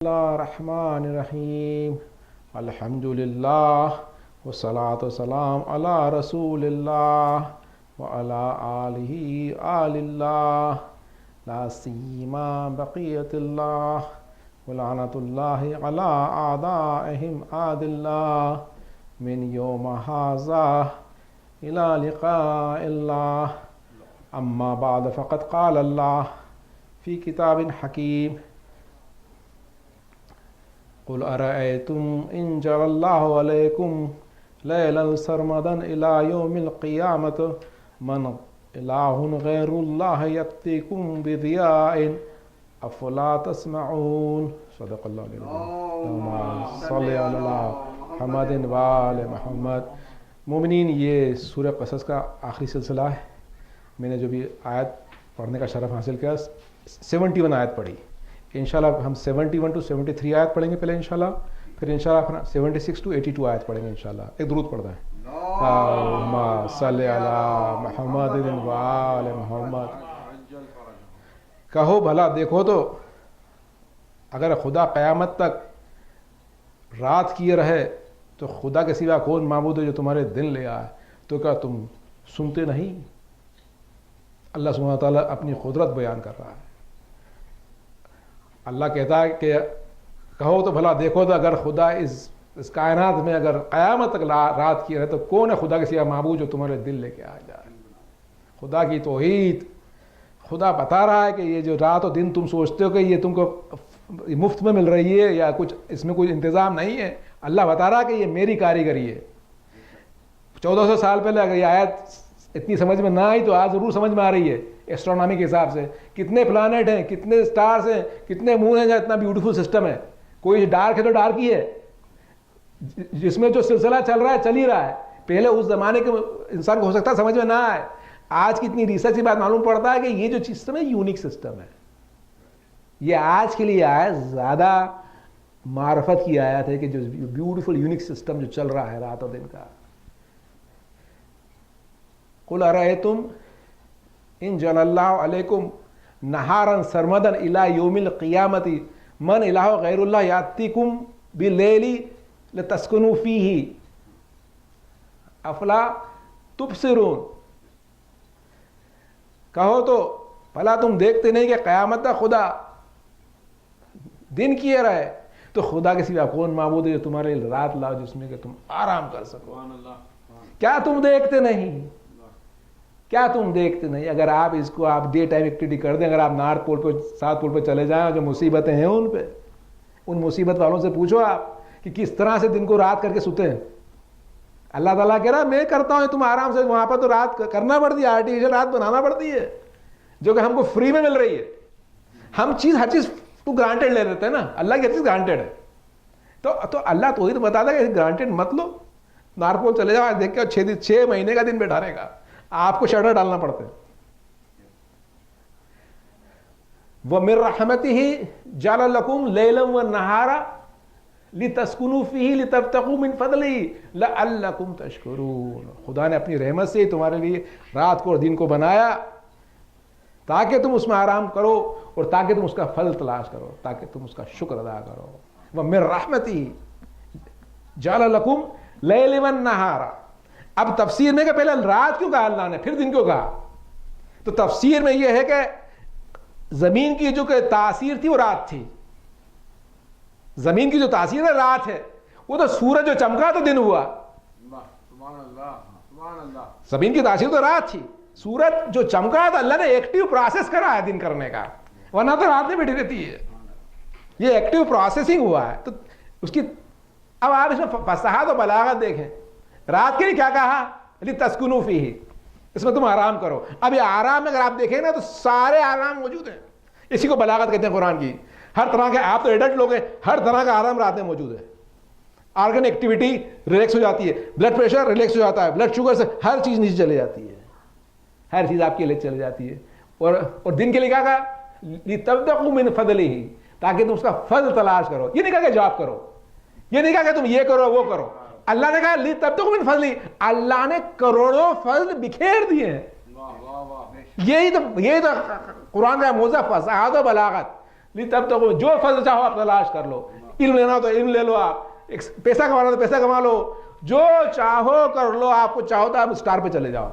الرحمن الرحیم الحمدللہ والصلاة والسلام علی رسول اللہ وعلی آلہ آل اللہ لا سیما بقیت اللہ ولعنت اللہ علی اعدائہم عاد اللہ من یوم ھذا الی لقاء اللہ اما بعد فقد قال اللہ فی کتاب حکیم قل ارأيتم إن جعل الله عليكم ليلا سرمدا إلى يوم القيامة من إله غير الله يأتيكم بضياء أفلا تسمعون صدق الله العظيم اللهم صل على محمد وآل محمد. مومنین، یہ سورہ قصص کا آخری سلسلہ ہے. میں نے جو بھی آیت پڑھنے کا شرف حاصل کیا 71 آیت پڑھی. انشاءاللہ ہم 71 to 73 آیت پڑھیں گے پہلے انشاءاللہ، پھر انشاءاللہ 76 to 82 آیت پڑھیں گے انشاءاللہ. ایک درود پڑھتا ہے اللہم صلی علی محمد و آل محمد. کہو بھلا دیکھو تو اگر خدا قیامت تک رات کیے رہے تو خدا کے سوا کون معبود ہے جو تمہارے دن لے آئے، تو کیا تم سنتے نہیں؟ اللہ سبحانہ وتعالیٰ اپنی قدرت بیان کر رہا ہے. اللہ کہتا ہے کہ کہو تو بھلا دیکھو تو اگر خدا اس کائنات میں اگر قیامت تک رات کی رہے تو کون ہے خدا کے سوا معبود جو تمہارے دل لے کے آ جائے. خدا کی توحید. خدا بتا رہا ہے کہ یہ جو رات و دن تم سوچتے ہو کہ یہ تم کو مفت میں مل رہی ہے یا کچھ اس میں کوئی انتظام نہیں ہے، اللہ بتا رہا ہے کہ یہ میری کاریگری ہے. 1400 سال پہلے اگر یہ آیت اتنی سمجھ میں نہ آئی تو آج ضرور سمجھ میں آ رہی ہے. ایسٹرونامی کے حساب سے کتنے پلانٹ ہیں، کتنے سٹارز ہیں، کتنے مون ہیں، جہاں اتنا بیوٹیفل سسٹم ہے. کوئی ڈارک ہے تو ڈارک ہی ہے، جس میں جو سلسلہ چل رہا ہے چل ہی رہا ہے. پہلے اس زمانے کے انسان کو ہو سکتا ہے سمجھ میں نہ آئے. آج کی اتنی ریسرچ کی بات معلوم پڑتا ہے کہ یہ جو سسٹم ہے یونیک سسٹم ہے. یہ آج کے لیے آیت زیادہ معرفت کی آیت ہے کہ جو بیوٹیفل یونیک سسٹم جو چل رہا ہے رات و دن کا. قل ارأيتم ان جعل الله عليكم نهارا سرمدا الى يوم القيامة من اله غير الله يأتيكم بالليل لتسكنوا فيه افلا تبصرون. کہو تو بھلا تم دیکھتے نہیں کہ قیامت کا خدا دن کیے رہے تو خدا کے سوا کون معبود ہے جو تمہارے لیے رات لاؤ جس میں کہ تم آرام کر سکو. کیا تم دیکھتے نہیں؟ کیا تم دیکھتے نہیں؟ اگر آپ اس کو آپ ڈے ٹائم ایکٹیویٹی کر دیں، اگر آپ نارتھ پول پہ ساؤتھ پول پہ چلے جائیں، جو مصیبتیں ہیں ان پہ، ان مصیبت والوں سے پوچھو آپ کہ کس طرح سے دن کو رات کر کے سوتے ہیں. اللہ تعالیٰ کہہ رہا ہے میں کرتا ہوں تم آرام سے. وہاں پر تو رات کرنا پڑتی ہے، آرٹیفیشل رات بنانا پڑتی ہے جو کہ ہم کو فری میں مل رہی ہے. ہم ہر چیز کو گرانٹیڈ لے لیتے ہیں نا. اللہ کی ہر چیز گرانٹیڈ ہے. تو اللہ تو ہی تو بتا دے کہ گرانٹیڈ مت لو. نارتھ پول چلے جاؤ، دیکھ کے 6 مہینے کا دن بیٹھا رہے گا، آپ کو شٹر ڈالنا پڑتا ہے. وَمِن رَحْمَتِهِ جَعَلَ لَكُمْ لَيْلًا وَالنَّهَارَ لِتَسْكُنُوا فِيهِ لِتَبْتَغُوا مِنْ فَضْلِهِ لَعَلَّكُمْ تَشْكُرُونَ. خدا نے اپنی رحمت سے تمہارے لیے رات کو اور دن کو بنایا تاکہ تم اس میں آرام کرو اور تاکہ تم اس کا پھل تلاش کرو، تاکہ تم اس کا شکر ادا کرو. وَمِن رَحْمَتِهِ جَعَلَ لَكُمْ لَيْلًا وَالنَّهَارَ. اب تفسیر میں کہ پہلے رات کیوں کہا اللہ نے پھر دن کیوں کہا؟ تو تفسیر میں یہ ہے کہ زمین کی جو کہ تاثیر تھی وہ رات تھی. زمین کی جو تاثیر ہے رات ہے. وہ تو سورج جو چمکا تو دن ہوا. زمین کی تاثیر تو رات تھی. سورج جو چمکا تو اللہ نے ایکٹیو پروسیس کرا ہے دن کرنے کا، ورنہ تو رات میں بیٹھی رہتی ہے. یہ ایکٹیو پروسیسنگ ہوا ہے. تو اس کی اب آپ اس میں فصاحت و بلاغت دیکھیں. رات کے لیے کیا کہا؟ لِتَسْكُنُوا فِيهِ، اس میں تم آرام کرو. اب یہ آرام میں اگر آپ دیکھیں نا تو سارے آرام موجود ہیں. اسی کو بلاغت کہتے ہیں قرآن کی. ہر طرح کے، آپ تو ایڈلٹ لوگ ہیں، ہر طرح کا آرام رات میں موجود ہے. آرگن ایکٹیویٹی ریلیکس ہو جاتی ہے، بلڈ پریشر ریلیکس ہو جاتا ہے، بلڈ شوگر سے ہر چیز نیچے چلے جاتی ہے، ہر چیز آپ کے لیے چلے جاتی ہے. اور دن کے لیے کیا کہا؟ لِتَبْتَغُوا مِنْ فَضْلِهِ، تاکہ تم اس کا فضل تلاش کرو. یہ نہیں کہا کہ جاب کرو، یہ نہیں کہا کہ تم یہ کرو وہ کرو. اللہ نے کہا لِتَبْتَغُوا مِنْ فَضْلِهِ. اللہ نے کروڑوں فضل بکھیر دیے ہیں. یہی تو قرآن کا موضوع فصاحت و بلاغت. لِتَبْتَغُوا، جو فضل چاہو آپ تلاش کر لو. علم لینا ہو تو علم لے لو، آپ پیسہ کمانا ہو تو پیسہ کما لو، جو چاہو کر لو. آپ کو چاہو تو آپ اسٹار پہ چلے جاؤ.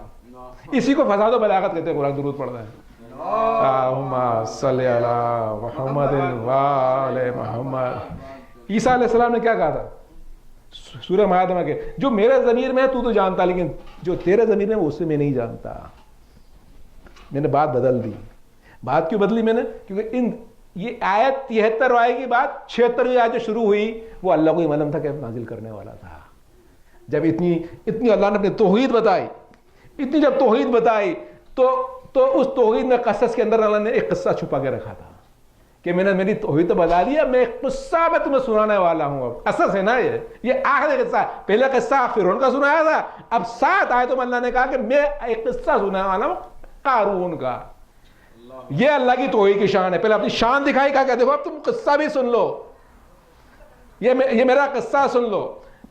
اسی کو فساد و بلاغت کہتے ہیں. قرآن درود پڑھتا ہے. اللہم صلی علی محمد وآل محمد. عیسیٰ علیہ السلام نے کیا کہا تھا سورہ مائدہ کے؟ جو میرے ضمیر میں ہے تو جانتا، لیکن جو تیرے ضمیر میں اس سے میں نہیں جانتا. میں نے بات بدل دی. بات کیوں بدلی میں نے؟ کیونکہ یہ آیت 73 آئے کی بات 76 آیت جو شروع ہوئی وہ اللہ کو ہی معلوم تھا کہ نازل کرنے والا تھا. جب اتنی اللہ نے اپنی توحید بتائی، اتنی جب توحید بتائی تو اس توحید میں قصص کے اندر اللہ نے ایک قصہ چھپا کے رکھا تھا کہ میں نے میری توحید تو بتا دیا، میں ایک قصہ میں تمہیں سنانے والا ہوں. اب قصص ہے نا، یہ آخری قصہ. پہلا قصہ فرعون کا سنایا تھا، اب 7 آیتوں میں اللہ نے کہا کہ میں ایک قصہ سنانے والا ہوں قارون کا. یہ اللہ کی توحید کی شان ہے. پہلے اپنی شان دکھائی، کہا کہ دیکھو اب تم قصہ بھی سن لو، یہ میرا قصہ سن لو.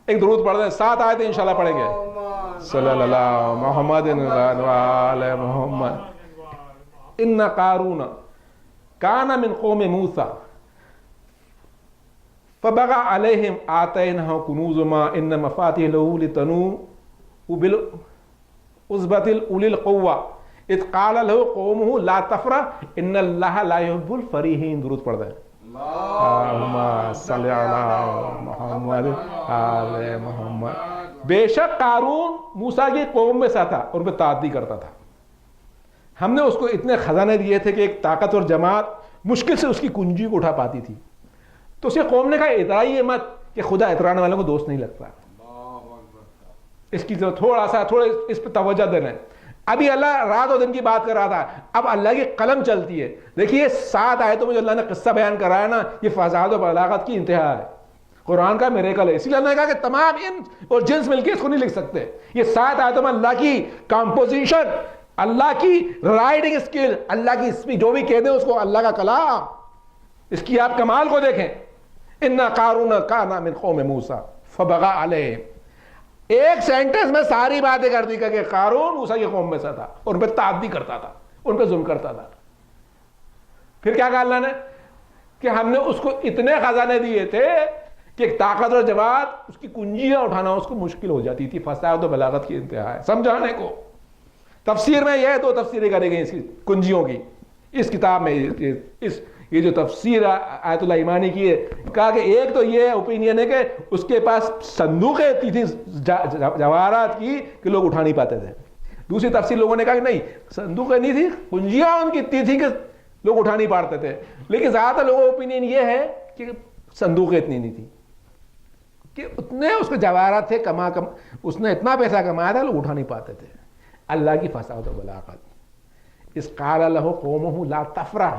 ایک درود پڑھ دیں، 7 آیتیں انشاءاللہ پڑھیں گے. صلی اللہ محمد وعلی محمد. ان قارون کان من قوم موسیٰ فبغى علیہم آتیناہ کنوز ما ان مفاتیح لہ لتنوء بالعصبۃ اولي القوة اذ قال له قومه لا تفرح ان اللہ لا يحب الفریحین. درود پڑھ دیں. اللہم صلی علی محمد آل محمد. بے شک قارون موسیٰ کی قوم میں سا تھا اور ان پہ تعدی کرتا تھا. ہم نے اس کو اتنے خزانے دیے تھے کہ ایک طاقتور جماعت مشکل سے اس کی کنجی کو اٹھا پاتی تھی. تو اس کی قوم نے کہا اترائیے مت، کہ خدا اترانے والوں کو دوست نہیں لگتا. اس کی تھوڑا اس پہ توجہ دینا ہے. ابھی اللہ رات و دن کی بات کر رہا تھا، اب اللہ کی قلم چلتی ہے. دیکھیے 7 آیتوں میں جو اللہ نے قصہ بیان کرایا نا، یہ فساد و بلاغت کی انتہا ہے. قرآن کا میریکل ہے. اسی لیے اللہ نے کہا کہ تمام ان اور جنس مل کے اس کو نہیں لکھ سکتے. یہ 7 آیتوں میں اللہ کی کمپوزیشن، اللہ کی رائٹنگ اسکل، اللہ کی اسپیچ، جو بھی کہہ دیں اس کو اللہ کا کلام، اس کی آپ کمال کو دیکھیں. ان قارون کان من قوم موسیٰ فبغى علیہم. ایک سینٹنس میں ساری باتیں کر دی کہ قارون موسیٰ کی قوم میں سے تھا اور ان پہ تعدی کرتا تھا، ان پہ ظلم کرتا تھا. پھر کیا کہا اللہ نے کہ ہم نے اس کو اتنے خزانے دیے تھے کہ ایک طاقتور جماعت اس کی کنجیاں اٹھانا اس کو مشکل ہو جاتی تھی. فساد و بلاغت کی انتہا ہے سمجھانے کو. تفسیر میں یہ 2 تفسیریں کرے گئی اس کی کنجیوں کی اس کتاب میں. یہ جو تفسیر آیت اللہ ایمانی کی ہے، کہا کہ ایک تو یہ اوپینین ہے کہ اس کے پاس صندوقیں تھی جواہرات کی کہ لوگ اٹھا نہیں پاتے تھے. دوسری تفسیر لوگوں نے کہا کہ نہیں، صندوقیں نہیں تھی، کنجیاں ان کی تھی کہ لوگ اٹھا نہیں پاتے تھے. لیکن زیادہ تر لوگوں کا اوپینین یہ ہے کہ صندوقیں اتنی نہیں تھی کہ اتنے اس کے جواہرات تھے، اس نے اتنا پیسہ کمایا تھا لوگ اٹھا نہیں پاتے تھے. اللہ کی فساد و بلاغت. اذ قال له قومه لا تفرح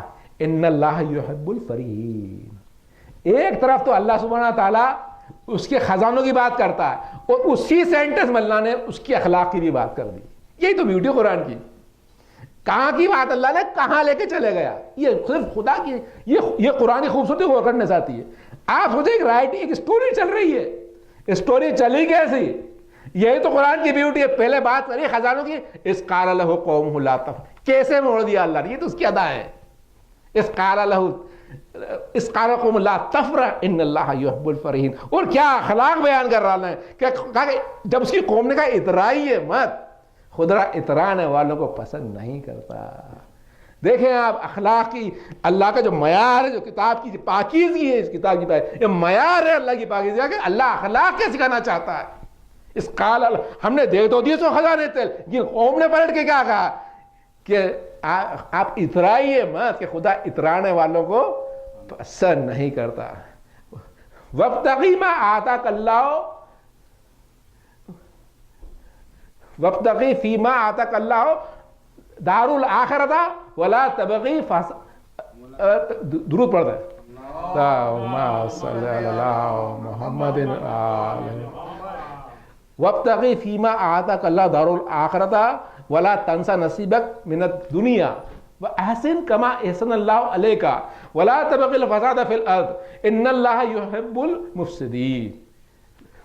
ان اللہ یحب الفریحین. ایک طرف تو اللہ سبحانہ تعالیٰ اس کے خزانوں کی بات کرتا ہے اور اسی سینٹنس میں اللہ نے اس کی اخلاق کی بھی بات کر دی. یہی تو بیوٹی قرآن کی. کہاں کی بات اللہ نے کہاں لے کے چلے گیا. یہ صرف خدا کی یہ قرآن کی خوبصورتی کو کرنے چاہتی ہے. آپ سوچیں ایک رائٹنگ، ایک اسٹوری چل رہی ہے. اسٹوری چلی کیسی؟ یہی تو قرآن کی بیوٹی ہے. پہلے بات کری خزانوں کی، اذ قال له قومه لا تفرح. کیسے موڑ دیا اللہ نے، یہ تو اس کی ادا ہے. اذ قال قوم لا تفرح ان اللہ یحب الفریحین. اور کیا اخلاق بیان کر رہا ہے کہ جب اس کی قوم نے کہا اترائیے مت، خدا اترانے والوں کو پسند نہیں کرتا. دیکھیں آپ اخلاق کی اللہ کا جو معیار ہے، جو کتاب کی پاکیزگی ہے، اس کتاب کی یہ معیار ہے اللہ کی پاکیزگی کہ اللہ اخلاق کے سکھانا چاہتا ہے. اس قال ہم نے دے تو دیے سو خزانے تھے، لیکن قوم نے پلٹ کے کیا کہا کہ آپ اترائیے مت، کہ خدا اترانے والوں کو پسند نہیں کرتا. وابتغی ما آتاک اللہ، وابتغی فیما آتاک اللہ دار الآخرۃ ولا تبغی درود پڑھ دیں. اللہم صلی علی محمد وابتغی فیما آتاک اللہ دار الآخرۃ ولا تنسى نصیبک من الدنیا واحسن کما احسن اللہ علیک ولا تبغی الفساد فی الارض ان اللہ یحب المفسدین.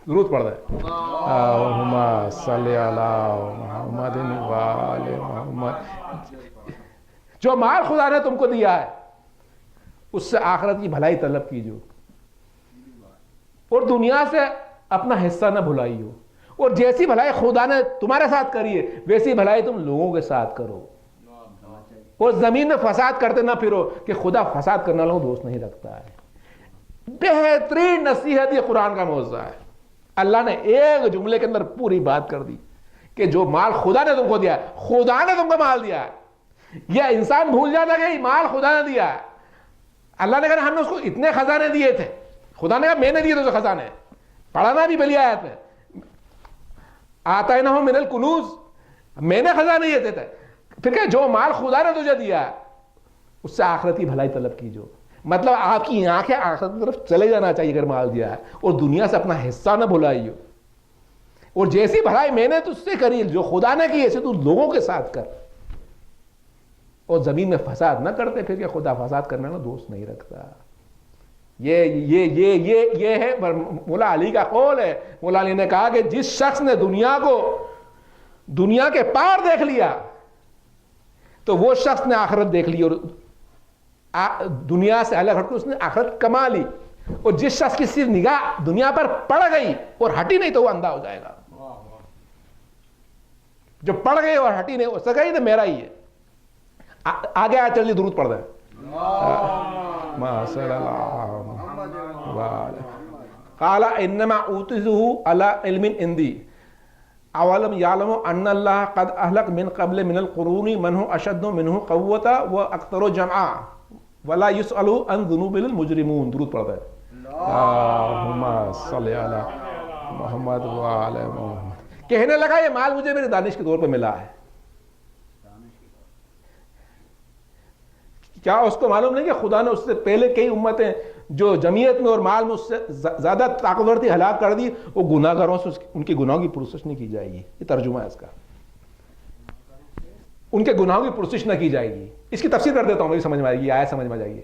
درود پڑھ دیں. اللہم صلی علی محمد وآل محمد. جو مال خدا نے تم کو دیا ہے اس سے آخرت کی بھلائی طلب کیجو اور دنیا سے اپنا حصہ نہ بھلائیو، اور جیسی بھلائی خدا نے تمہارے ساتھ کری ہے ویسی بھلائی تم لوگوں کے ساتھ کرو، اور زمین میں فساد کرتے نہ پھرو کہ خدا فساد کرنے والوں کو دوست نہیں رکھتا ہے۔ بہترین نصیحت یہ قرآن کا موضوع ہے۔ اللہ نے ایک جملے کے اندر پوری بات کر دی کہ جو مال خدا نے تم کو دیا ہے، خدا نے تم کو مال دیا ہے، یہ انسان بھول جاتا کہ یہ مال خدا نے دیا ہے۔ اللہ نے کہا ہم نے اس کو اتنے خزانے دیے تھے، خدا نے کہا میں نے دیے تھے خزانے، پڑھانا بھی بلی آیت میں آتیناہم من الکنوز، میں نے خزانے دیے تھے۔ پھر کہ جو مال خدا نے تجھے دیا ہے اس سے آخرت کی بھلائی طلب کیجو، مطلب آپ کی آنکھیں آخرت کی طرف چلے جانا چاہیے اگر مال دیا ہے، اور دنیا سے اپنا حصہ نہ بھلائیو، اور جیسی بھلائی میں نے تجھ سے کری جو خدا نے کی ایسے تو لوگوں کے ساتھ کر، اور زمین میں فساد نہ کرتے پھر کہ خدا فساد کرنے والا دوست نہیں رکھتا۔ یہ ہے مولا علی کا قول ہے۔ مولا علی نے کہا کہ جس شخص نے دنیا کے پار دیکھ لیا تو وہ شخص نے آخرت دیکھ لی، اور دنیا سے الگ ہٹ کے اس نے آخرت کما لی، اور جس شخص کی صرف نگاہ دنیا پر پڑ گئی اور ہٹی نہیں تو وہ اندھا ہو جائے گا۔ جو پڑ گئی اور ہٹی نہیں ہو سکا ہی تو میرا ہی ہے۔ آگے آ چلیے درود پڑھ دیں۔ قال انما اوتیته على علم عندي اولم يعلم ان الله قد اهلك من قبل من القرون من هو اشد منه قوة واكثر جمعا ولا يسأل عن ذنوب المجرمون۔ درود پڑھتے ہیں اللہم صلی علی محمد وعلی محمد۔ کہنے لگا یہ مال مجھے میری دانش کے طور پہ ملا ہے، کیا اس کو معلوم نہیں کہ خدا نے اس سے پہلے کئی امتیں جو جمعیت میں اور مال میں اس سے زیادہ طاقتور تھی ہلاک کر دی، وہ گناہ گاروں سے ان کے گناہوں کی پرسش نہیں کی جائے گی۔ یہ ترجمہ ہے اس کا، ان کے گناہوں کی پرسش نہ کی جائے گی۔ اس کی تفسیر کر دیتا ہوں، مجھے سمجھ میں آئے گی، آیت سمجھ میں آ جائے گی۔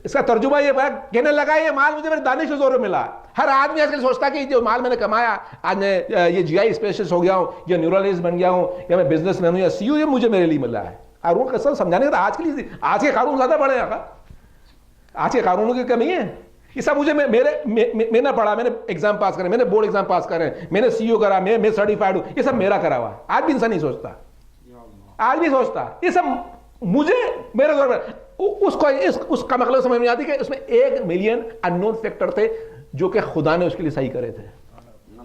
اس کا ترجمہ یہ ہے، کہنے لگا یہ مال مجھے میری دانش کے زور پہ ملا۔ ہر آدمی آج کل سوچتا کہ جو مال میں نے کمایا، آج میں یہ جی آئی اسپیشلسٹ ہو گیا ہوں، یا نیورولوجسٹ بن گیا ہوں، یا میں بزنس مین ہوں، یا سی او، یہ مجھے میرے لیے ملا ہے۔ قارون کا قصہ سمجھانے کا آج کے لیے، آج کے قارون زیادہ بڑے ہیں، آج کے قارونوں کی کمی ہے۔ یہ سب مجھے میں نے پڑھا، میں نے ایگزام پاس کرے، میں نے بورڈ ایگزام پاس کرے، میں نے سی او کرا، میں سرٹیفائڈ ہوں، یہ سب میرا کرا ہوا ہے۔ آج بھی انسان نہیں سوچتا، آج بھی سوچتا یہ سب مجھے میرے دور میں۔ اس کا مطلب سمجھ میں آتی کہ اس میں 1 ملین ان نون فیکٹر تھے جو کہ خدا نے اس کے لیے صحیح کرے تھے۔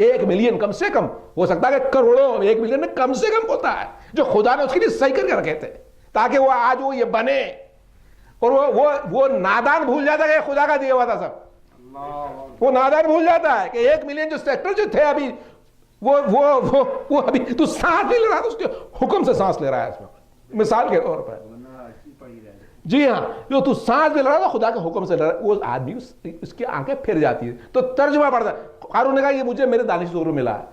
1 ملین کم سے کم، ہو سکتا ہے کہ کروڑوں، 1 ملین میں کم سے کم ہوتا ہے جو خدا نے اس کے لیے صحیح کر کے رکھے تھے تاکہ وہ آج وہ یہ بنے۔ اور وہ نادان بھول جاتا ہے کہ خدا کا دیا ہوا تھا سب، وہ نادان بھول جاتا ہے کہ 1 ملین جو سیکٹر جو تھے ابھی وہ ابھی تو سانس نہیں لے رہا تھا، اس کے حکم سے سانس لے رہا ہے اس میں، مثال کے طور پر۔ جی ہاں، جو تو سانس بھی لے رہا تھا خدا کے حکم سے لے رہا، وہ آدمی اس کی آنکھیں پھر جاتی ہے۔ تو ترجمہ پڑتا ہے، قارون نے کہا یہ مجھے میرے دانش زور ملا ہے،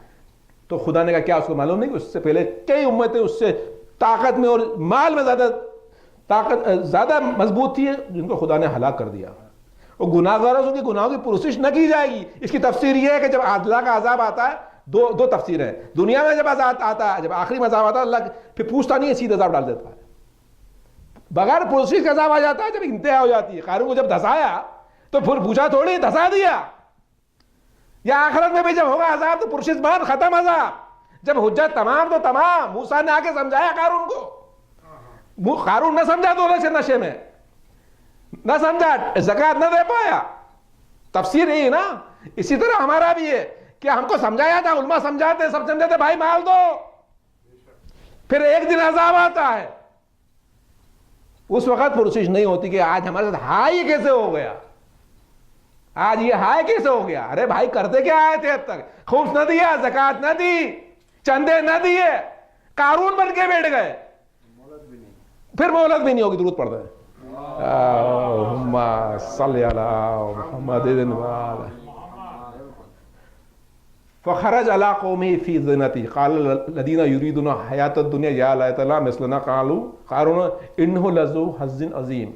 تو خدا نے کہا کیا اس کو معلوم نہیں کہ اس سے پہلے کئی امتیں اس سے طاقت میں اور مال میں زیادہ مضبوط تھی جن کو خدا نے ہلاک کر دیا۔ اور گناہ گاروں سے ان کے گناہوں کی پرسش نہ کی جائے گی۔ اس کی تفسیر یہ ہے کہ جب اللہ کا عذاب آتا ہے، دو تفسیر ہیں۔ دنیا میں جب عذاب آتا ہے، جب آخری میں عذاب آتا ہے، اللہ پھر پوچھتا نہیں ہے، سیدھا عذاب ڈال دیتا ہے۔ بغیر پرسش کا عذاب آ جاتا ہے جب انتہا ہو جاتی ہے۔ قارون کو جب دھسایا تو پھر پوچھا تھوڑی، دھسا دیا۔ یا آخرت میں بھی جب ہوگا عذاب تو پرسش بعد ختم عذاب، جب حجت تمام تو تمام۔ موسیٰ نے آ کے سمجھایا قارون کو، قارون نہ سمجھا دولت سے نشے میں، نہ سمجھا، زکوٰۃ نہ دے پایا۔ تفسیر یہی نا۔ اسی طرح ہمارا بھی ہے کہ ہم کو سمجھایا تھا، علماء سمجھاتے، سب سمجھاتے بھائی مال دو، پھر ایک دن عذاب آتا ہے، اس وقت پرسش نہیں ہوتی کہ آج ہمارے ساتھ ہائی کیسے ہو گیا، آج یہ ہائی کیسے ہو گیا۔ ارے بھائی کرتے کیا آئے تھے اب تک؟ خمس نہ دیا، زکوٰۃ نہ دی، چندے نہ دیے، قارون بن کے بیٹھ گئے، پھر مہلت بھی نہیں ہوگی۔ درود پڑھتے ہیں اللہم صلی علی محمد فخرج علی قومہ فی زینتہ قال الذین یریدون حیاۃ الدنیا یا لیت لنا مثل قارون انہ لذو حظ عظیم۔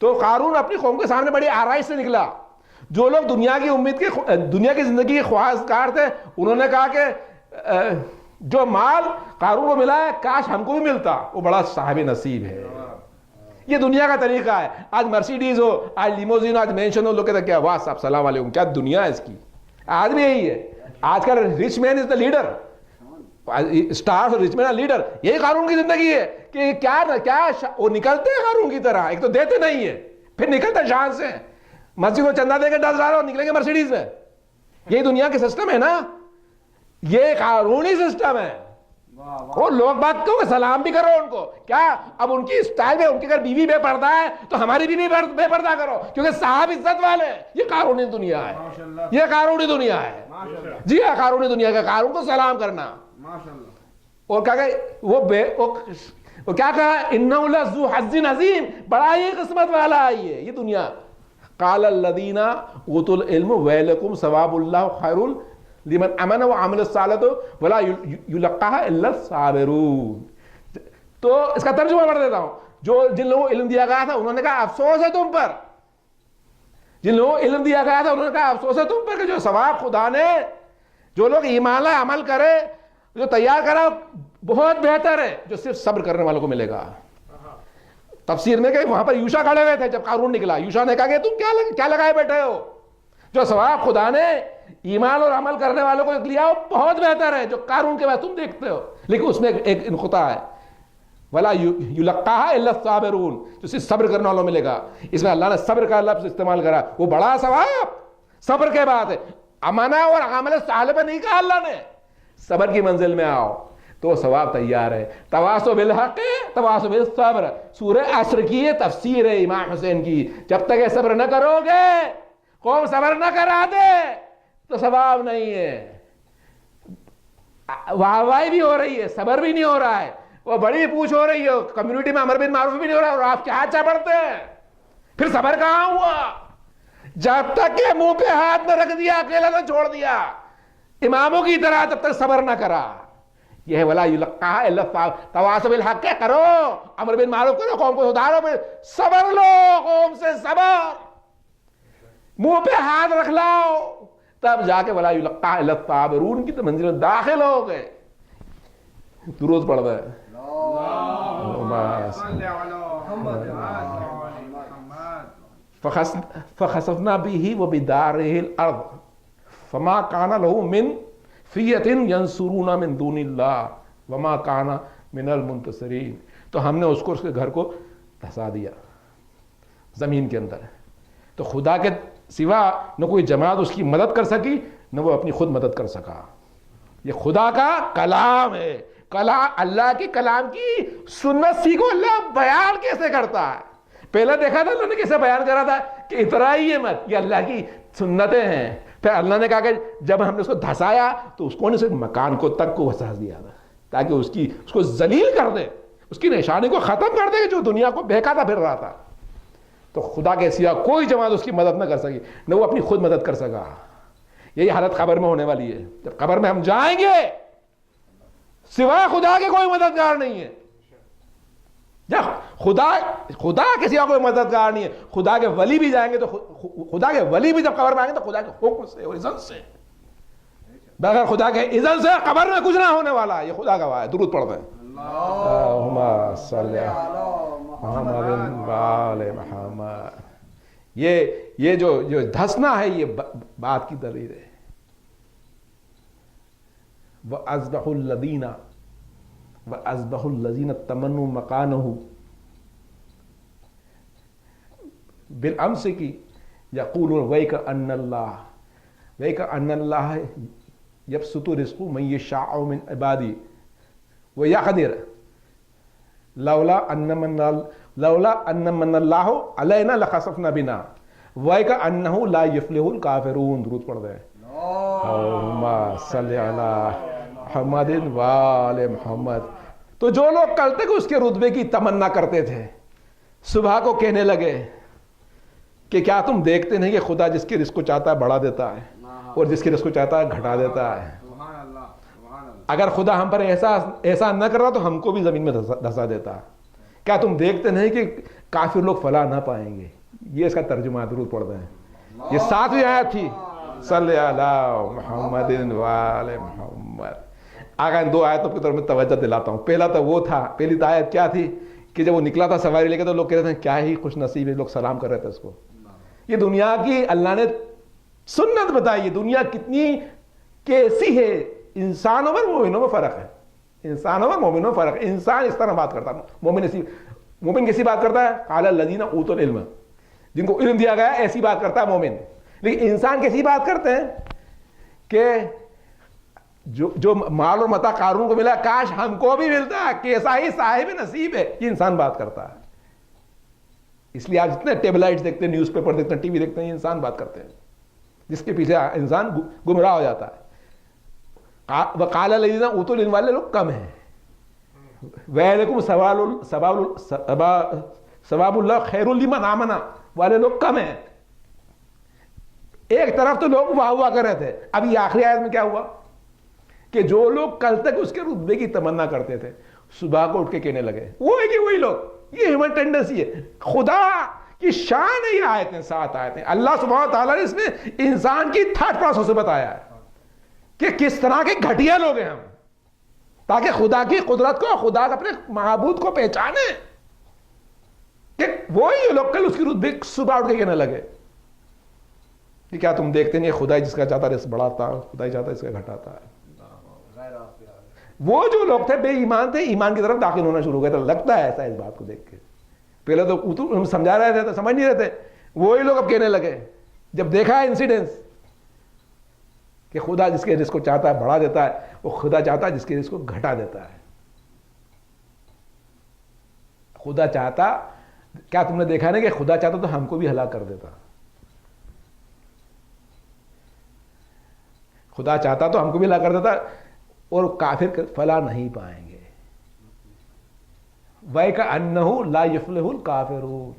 تو قارون اپنی قوم کے سامنے بڑی آرائش سے نکلا۔ جو لوگ دنیا کی زندگی کے خواہشگار تھے، انہوں نے کہا کہ جو مال قارون کو ملا ہے کاش ہم کو بھی ملتا، وہ بڑا صاحب نصیب ہے۔ یہ دنیا کا طریقہ ہے. آج مرسیڈیز ہو, آج لیموزین ہو, آج مینشن ہو, لوگ کہتے ہیں کیا واہ صاحب السلام علیکم, کیا دنیا ہے اس کی. آج بھی یہی ہے. آج کل رچ مین از دا لیڈر, اسٹارز اور رچ مین لیڈر. یہی قارون کی زندگی ہے کہ کیا وہ نکلتے ہیں قارون کی طرح, ایک تو دیتے نہیں ہے, پھر نکلتے شان سے. مسجد کو چندہ دے کے 10,000 اور نکلیں گے مرسیڈیز میں. یہی دنیا کے سسٹم ہے نا, یہ قارونی سسٹم ہے. اور لوگ بات کو سلام بھی کرو ان کو, کیا اب ان کی اسٹائل میں ان کے گھر بیوی بے پردہ ہے تو ہماری بیوی بے پردہ کرو, کیونکہ صاحب عزت والے. یہ قارونی دنیا ہے, یہ قارونی دنیا ہے. جی ہاں, قارونی دنیا کا قارون کو سلام کرنا. اور کیا کہ وہ کیا کہا, انہ لذو حظ عظیم, بڑا ہی قسمت والا ہے یہ دنیا. قال الذین اوتوا العلم ویلکم ثواب اللہ خیر لمن امن وعمل الصالحات ولا یلقاها الا الصابرون. تو اس کا ترجمہ پڑھ دیتا ہوں. جن لوگوں کو علم دیا گیا تھا انہوں نے کہا افسوس ہے تم پر. جن لوگوں کو علم دیا گیا تھا انہوں نے کہا افسوس ہے تم پر کہ جو ثواب خدا نے, جو لوگ ایمان لائے عمل کرے, جو تیار کرا, بہت بہتر ہے جو صرف صبر کرنے والوں کو ملے گا. تفسیر میں کہ وہاں پر یوشع کھڑے ہوئے تھے جب قارون نکلا. یوشع نے کہا کہ تم کیا لگائے بیٹھے ہو, جو ثواب خدا نے ایمان اور عمل کرنے والوں کو لیا وہ بہت بہتر ہے جو قارون کے بعد تم دیکھتے ہو. لیکن اس میں ایک انقطاع ہے, ولا یلقاها الا الصابرون, جو صرف صبر کرنے والوں ملے گا. اس میں اللہ نے صبر کا لفظ استعمال کرا, وہ بڑا ثواب صبر کے بعد ہے. امانہ اور عمل صالح پہ نہیں کہا اللہ نے, صبر کی منزل میں آؤ تو ثواب تیار ہے. تواصوا بالحق تواصوا بالصبر, سورہ عصر کی یہ تفسیر ہے امام حسین کی. جب تک یہ صبر نہ کرو گے, قوم صبر نہ کرا دے تو ثواب نہیں ہے. واہ بھی ہو رہی ہے, صبر بھی نہیں ہو رہا ہے, وہ بڑی پوچھ ہو رہی ہے, کمیونٹی میں امر بالمعروف بھی نہیں ہو رہا, اور آپ کیا اچھا پڑھتے ہیں, پھر صبر کہاں ہوا؟ جب تک کہ منہ پہ ہاتھ نہ رکھ دیا, اکیلا نہ چھوڑ دیا اماموں کی طرح, جب تک صبر نہ کرا. یہ ہے ولا یلقاها الا الصابرون. تواصوا بالحق کرو, امر بالمعروف کرو, قوم کو سدھارو, پھر صبر لو, قوم سے صبر, منہ پہ ہاتھ رکھ لاؤ, تب جا کے ولا یلقاها الا الصابرون کی تو منزل میں داخل ہو گئے. درود پڑھ رہے ہیں. فخسفنا به وبداره الارض فما كان له من فئة ينصرون من دون الله وما كان من المنتصرين. تو ہم نے اس کو, اس کے گھر کو دھسا دیا زمین کے اندر. تو خدا کے سوا نہ کوئی جماعت اس کی مدد کر سکی, نہ وہ اپنی خود مدد کر سکا. یہ خدا کا کلام ہے. اللہ کے کلام کی سنت سیکھو. اللہ بیان کیسے کرتا ہے, پہلے دیکھا تھا اللہ نے کیسے بیان کرا تھا کہ اترائیے مت, یہ اللہ کی سنتیں ہیں. پھر اللہ نے کہا کہ جب ہم نے اس کو دھسایا تو اس کو نے صرف مکان کو تک کو وسعت دیا تھا تاکہ اس کو ذلیل کر دے, اس کی نشانی کو ختم کر دے جو دنیا کو بہکاتا پھر رہا تھا. تو خدا کے سوا کوئی جماعت اس کی مدد نہ کر سکی, نہ وہ اپنی خود مدد کر سکا. یہی حالت قبر میں ہونے والی ہے. جب قبر میں ہم جائیں گے سوا خدا کے کوئی مددگار نہیں ہے. جب خدا کے سوا کوئی مددگار نہیں ہے. خدا کے ولی بھی جائیں گے تو خدا کے ولی بھی جب قبر میں آئیں گے تو خدا کے حکم سے اور اذن سے, بغیر خدا کے اذن سے قبر میں کچھ نہ ہونے والا ہے. یہ خدا کا وعدہ ہے. درود پڑھتے ہیں. اللہم صلی علی محمد وآل محمد. یہ جو دھسنا ہے یہ بات کی دلیل ہے. وَأَصْبَحُ الَّذِينَ تَمَنُّوا مَكَانَهُ بالامس کی یقولون وَيْكَأَنَّ اللَّهَ يَبْسُطُ رِزْقَهُ مَن يَشَاءُ مِنْ عِبَادِهِ وَيَقْدِرُ لولا ان من اللہ علینا لخسفنا بنا وَيْكَأَنَّهُ لَا يُفْلِحُ الْكَافِرُونَ. درود پڑھ دیں. اللہم صلی علی محمد وآل محمد. تو جو لوگ کل تک اس کے رتبے کی تمنا کرتے تھے صبح کو کہنے لگے کہ کیا تم دیکھتے نہیں کہ خدا جس کے رزق کو چاہتا ہے بڑھا دیتا ہے اور جس کے رزق کو چاہتا ہے گھٹا دیتا ہے. اگر خدا ہم پر احسان نہ کر رہا تو ہم کو بھی زمین میں دھسا دیتا. کیا تم دیکھتے نہیں کہ کافر لوگ فلاح نہ پائیں گے. یہ اس کا ترجمہ ہے. درود پڑھتے ہیں. یہ 7ویں آیت تھی. صلی علی محمد وآل محمد. آگے ان 2 آیتوں کی طرف میں توجہ دلاتا ہوں. پہلا تو وہ تھا, پہلی آیت کیا تھی کہ جب وہ نکلا تھا سواری لے کے تو لوگ کہہ رہے تھے کیا ہی خوش نصیب ہے، لوگ سلام کر رہے تھے اس کو. یہ دنیا کی اللہ نے سنت بتائی ہے. دنیا کتنی کیسی ہے. انسانوں میں مومنوں میں فرق ہے. انسانوں میں مومنوں میں فرق ہے. انسان اس طرح بات کرتا ہے. مومن کیسی بات کرتا ہے؟ قال الذین اوتوا العلم، جن کو علم دیا گیا ایسی بات کرتا ہے مومن. لیکن انسان کیسی بات کرتے ہیں کہ جو مال اور متاع قارون کو ملا کاش ہم کو بھی ملتا، کیسا ہی صاحب نصیب ہے. یہ انسان بات کرتا ہے. اس لیے آج جتنے ٹیبل لائٹس دیکھتے ہیں، نیوز پیپر دیکھتے ہیں، ٹی وی دیکھتے ہیں، یہ انسان بات کرتے ہیں جس کے پیچھے انسان گمراہ ہو جاتا ہے. وقال الذین اوتوا العلم والے لوگ کم ہیں. ویلکم ثواب اللہ خیر لمن آمن والے لوگ کم ہیں. ایک طرف تو لوگ واہ واہ کر رہے تھے. اب یہ آخری آیت میں کیا ہوا کہ جو لوگ کل تک اس کے رتبے کی تمنا کرتے تھے صبح کو اٹھ کے کہنے لگے وہ ہے کہ وہی لوگ. یہ ہیومن ٹینڈنسی ہے. خدا کی شان ہے یہ آیتیں، 7 آیتیں. اللہ سبحانہ وتعالیٰ نے اس میں انسان کی تھاٹ پروسیس سے بتایا ہے کہ کس طرح کے گھٹیا لوگ ہیں ہم، تاکہ خدا کی قدرت کو، خدا کے اپنے معبود کو پہچانے. کہ وہی لوگ کل اس کی رتبے صبح اٹھ کے کہنے لگے کہ کیا تم دیکھتے نہیں خدا جس کا چاہتا رزق بڑھاتا، خدا ہی چاہتا اس کا گھٹاتا ہے. وہ جو لوگ تھے بے ایمان تھے، ایمان کی طرف داخل ہونا شروع ہو گئے. تو لگتا ہے ایسا اس بات کو دیکھ کے. پہلے تو ہم سمجھا رہے تھے تو سمجھ نہیں رہے تھے. وہی لوگ اب کہنے لگے جب دیکھا ہے انسیڈنس کہ خدا جس کے رزق کو چاہتا ہے بڑھا دیتا ہے، وہ خدا چاہتا ہے جس کے رزق کو گھٹا دیتا ہے. خدا چاہتا، کیا تم نے دیکھا نہیں کہ خدا چاہتا تو ہم کو بھی ہلاک کر دیتا. خدا چاہتا تو ہم کو بھی ہلاک کر دیتا. اور کافر فلاح نہیں پائیں گے. وَيْكَأَنَّهُ لَا يُفْلِحُ الْكَافِرُونَ.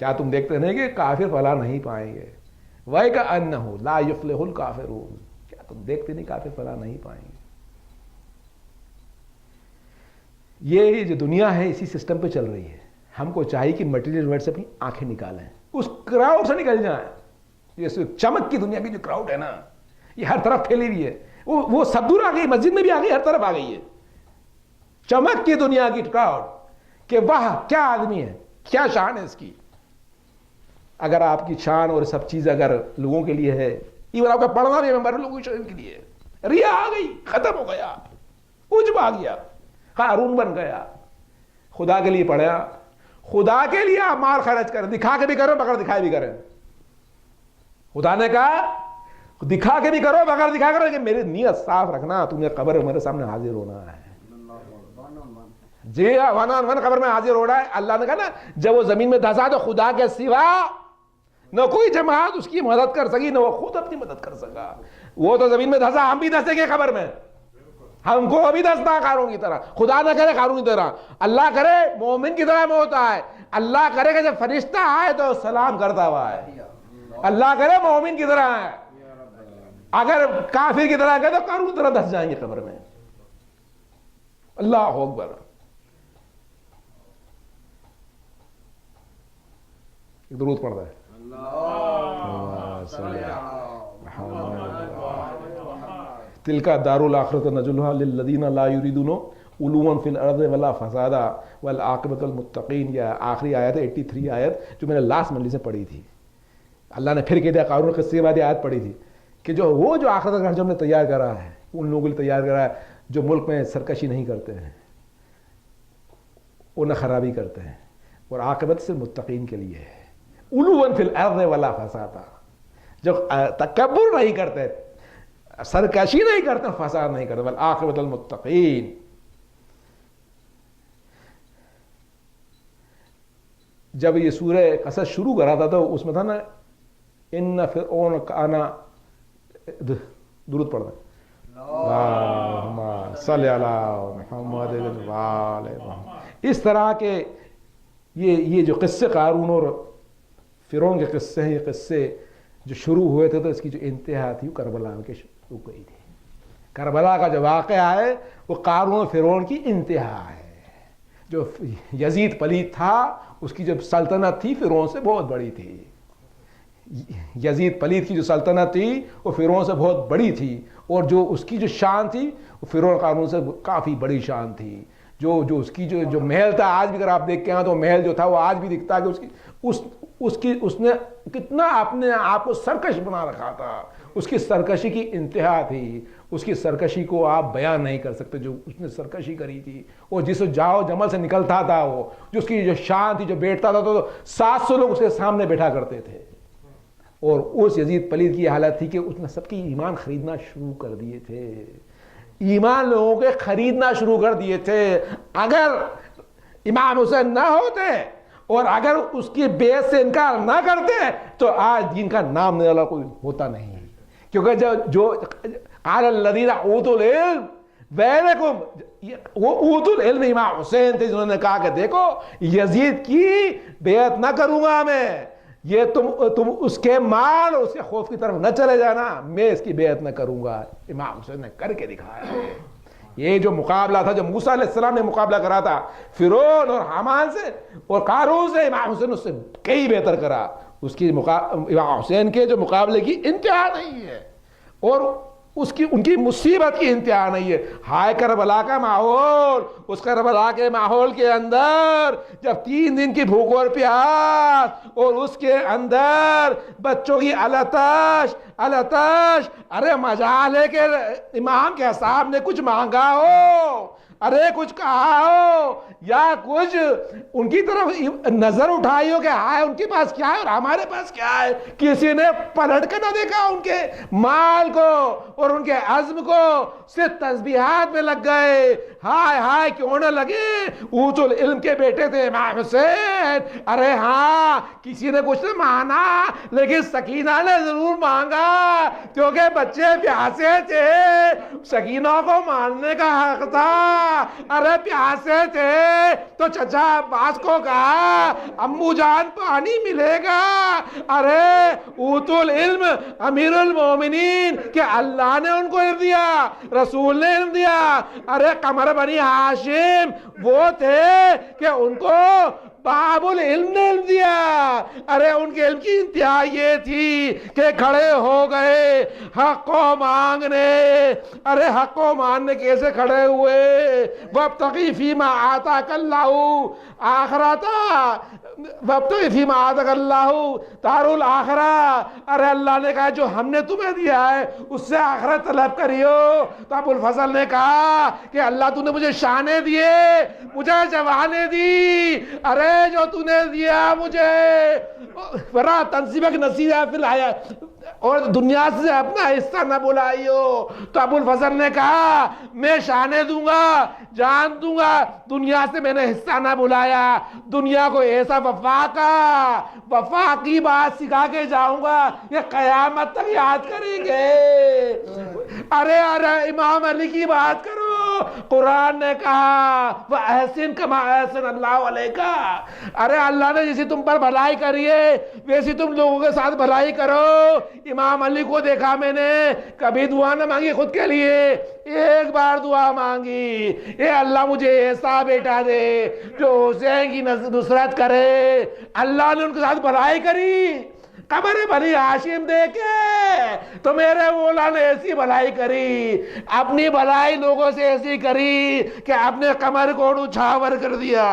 کیا تم دیکھتے نہیں کہ کافر فلاح نہیں پائیں گے؟ وَيْكَأَنَّهُ لَا يُفْلِحُ الْكَافِرُونَ. کیا تم دیکھتے نہیں کافر فلاح نہیں پائیں گے؟ یہ جو دنیا ہے اسی سسٹم پہ چل رہی ہے. ہم کو چاہیے کہ مٹیریل ورلڈ سے اپنی آنکھیں نکالیں، اس کراؤڈ سے نکل جائیں. یہ چمک کی دنیا کی جو کراؤڈ ہے نا، یہ ہر طرف پھیلی ہوئی ہے. وہ سب دور آ گئی، مسجد میں بھی آ گئی، ہر طرف آ گئی ہے. چمک کی دنیا کی کراؤڈ کہ واہ کیا آدمی ہے، کیا شان ہے اس کی. اگر آپ کی شان اور سب چیز اگر لوگوں کے لیے ہے، ایون آپ کا پڑھنا بھی ہمارے لوگوں کی شان کے لیے ہے، ریا آ گئی، ختم ہو گیا، عجب آ گیا، قارون بن گیا. خدا کے لیے پڑھا، خدا کے لیے آپ مال خرچ کریں، دکھا کے بھی کرو بغیر دکھائے بھی کریں. خدا نے کہا دکھا کے بھی کرو بغیر دکھا کرو کہ میری نیت صاف رکھنا، تمہیں قبر میرے سامنے حاضر ہونا ہے. جی ون آن ون قبر میں حاضر ہو رہا ہے. اللہ نے کہا نا جب وہ زمین میں دھسا تو خدا کے سوا نہ کوئی جماعت اس کی مدد کر سکی، نہ وہ خود اپنی مدد کر سکا. وہ تو زمین میں دھسا، ہم بھی دھسیں گے قبر میں، ہم کو ابھی دھسنا ہے قارون کی طرح. خدا نہ کرے قارون کی طرح، اللہ کرے مومن کی طرح موت آئے. اللہ کرے کہ جب فرشتہ آئے تو سلام کرتا ہوا ہے. اللہ کرے مومن کی طرح ہے. اگر کافر کی طرح گئے تو قارون کی طرح دھس جائیں گے قبر میں. اللہ اکبر. درود پڑھتا ہے تلک دار الآخرۃ نجعلها للذین لا یریدون علوا فی الارض ولا فسادا والعاقبۃ للمتقین. یہ آخری آیت ہے 83 آیت جو میں نے لاسٹ مجلس سے پڑھی تھی. اللہ نے پھر کہہ دیا قارون کے قصے کے بعد آیت پڑھی تھی کہ جو وہ جو آخرت کا گھر جو ہم نے تیار کرا ہے ان لوگوں کے لیے تیار کرا ہے جو ملک میں سرکشی نہیں کرتے ہیں، وہ نہ خرابی کرتے ہیں، اور عاقبت سے متقین کے لیے ہے. علوا فی الارض ولا فسادا، جو تکبر نہیں کرتے، سرکشی نہیں کرتے، فساد نہیں کرتے، والعاقبۃ للمتقین. جب یہ سورہ قصص شروع کرا تھا تو اس میں تھا نا ان فرعون کان، درود پڑھنا اللہم صلی علی محمد وآل محمد. اس طرح کے یہ جو قصے قارون اور فرعون کے قصے ہیں، یہ قصے جو شروع ہوئے تھے تو اس کی جو انتہا تھی وہ کربلا کے شروع ہوئی تھی. کربلا کا جو واقعہ ہے وہ قارون اور فرعون کی انتہا ہے. جو یزید پلیت تھا اس کی جو سلطنت تھی فرعون سے بہت بڑی تھی. یزید پلیت کی جو سلطنت تھی وہ فرعون سے بہت بڑی تھی، اور جو اس کی جو شان تھی وہ فرعون قارون سے کافی بڑی شان تھی. جو اس کی جو محل تھا، آج بھی اگر آپ دیکھ کے آئیں تو محل جو تھا وہ آج بھی دکھتا ہے کہ اس نے کتنا اپنے آپ کو سرکش بنا رکھا تھا. اس کی سرکشی کی انتہا تھی. اس کی سرکشی کو آپ بیان نہیں کر سکتے جو اس نے سرکشی کری تھی. وہ جس جاؤ جمل سے نکلتا تھا، وہ جو اس کی جو شان تھی، جو بیٹھتا تھا تو 700 لوگ اس کے سامنے بیٹھا کرتے تھے. اور اس یزید پلید کی حالت تھی کہ اس نے سب کی ایمان خریدنا شروع کر دیے تھے. ایمان لوگوں کے خریدنا شروع کر دیے تھے. اگر امام حسین نہ ہوتے اور اگر اس کی بیعت سے انکار نہ کرتے تو آج دین کا نام لینے والا کوئی ہوتا نہیں. کیونکہ جو قال الذین اوتوا العلم ویلکم، وہ اوتوا العلم امام حسین تھے جنہوں نے کہا کہ دیکھو یزید کی بیعت نہ کروں گا میں، یہ تم اس کے مال اور اس کے خوف کی طرف نہ چلے جانا، میں اس کی بیعت نہ کروں گا. امام حسین نے کر کے دکھایا. یہ جو مقابلہ تھا، جو موسیٰ علیہ السلام نے مقابلہ کرا تھا فرعون اور حامان سے اور قارون سے، امام حسین اس سے کئی بہتر کرا. اس کی امام حسین کے جو مقابلے کی انتہا نہیں ہے اور ان کی مصیبت کی انتہا نہیں ہے. ہائے کربلا کا ماحول، اس کربلا کے ماحول کے اندر جب 3 دن کی بھوک اور پیاس اور اس کے اندر بچوں کی التش، ارے مجال ہے کہ امام کے صاحب نے کچھ مانگا ہو، ارے کچھ کہا ہو یا کچھ ان کی طرف نظر اٹھائی ہو کہ ہائے ان کے پاس کیا ہے اور ہمارے پاس کیا ہے. کسی نے پلٹ کے نہ دیکھا ان کے مال کو اور ان کے عزم کو. صرف تسبیحات میں لگ گئے. ہائے ہائے کیوں نہ لگے، اوتوا العلم کے بیٹے تھے امام حسین. ارے ہاں کسی نے کچھ نہیں مانا لیکن سکینہ نے ضرور مانگا کیونکہ بچے پیاسے تھے. سکینہ کو ماننے کا حق تھا. ارے پیاسے تھے تو چچا عباس کو کہا امو جان پانی ملے گا. ارے اوتوا العلم امیر المومنین کہ اللہ نے ان کو علم دیا، رسول نے علم دیا. ارے قمر بنی ہاشم وہ تھے کہ ان کو باب العلم نے علم دیا. ارے ان کے علم کی انتہا یہ تھی کہ کھڑے ہو گئے حق کو مانگنے. ارے حق کو ماننے کیسے کھڑے ہوئے؟ وابتغی فیما آتاک اللہ آخرتا، وابتغی فیما آتاک اللہ دار الآخرہ. ارے اللہ نے کہا جو ہم نے تمہیں دیا ہے اس سے آخرت طلب کریو. تو ابو الفضل نے کہا کہ اللہ تو نے مجھے شانے دیے، مجھے جوانے دی. ارے جو تو نے دیا مجھے برا تنصیبک نصیحہ فی الحیات اور دنیا سے اپنا حصہ نہ بلائیو. تو ابو الفضل نے کہا میں شانے دوں گا، جان دوں گا، دنیا سے میں نے حصہ نہ بلایا. دنیا کو ایسا وفا کی بات سکھا کے جاؤں گا یہ قیامت تک یاد کریں گے. ارے امام علی کی بات کرو. قرآن نے کہا وَأَحْسِن كَمَا أَحْسَنَ اللَّهُ عَلَيْكَ. ارے اللہ نے جیسی تم پر بھلائی کری ہے ویسی تم لوگوں کے ساتھ بھلائی کرو. امام علی کو دیکھا میں نے کبھی دعا نہ مانگی خود کے لیے، ایک بار دعا مانگی اے اللہ مجھے ایسا بیٹا دے جو حسین کی نصرت کرے. اللہ نے ان کے ساتھ بھلائی کری. قمر بنی ہاشم دیکھے تو میرے مولا نے ایسی بھلائی کری، اپنی بھلائی لوگوں سے ایسی کری کہ اپنے قمر کو نچھاور کر دیا.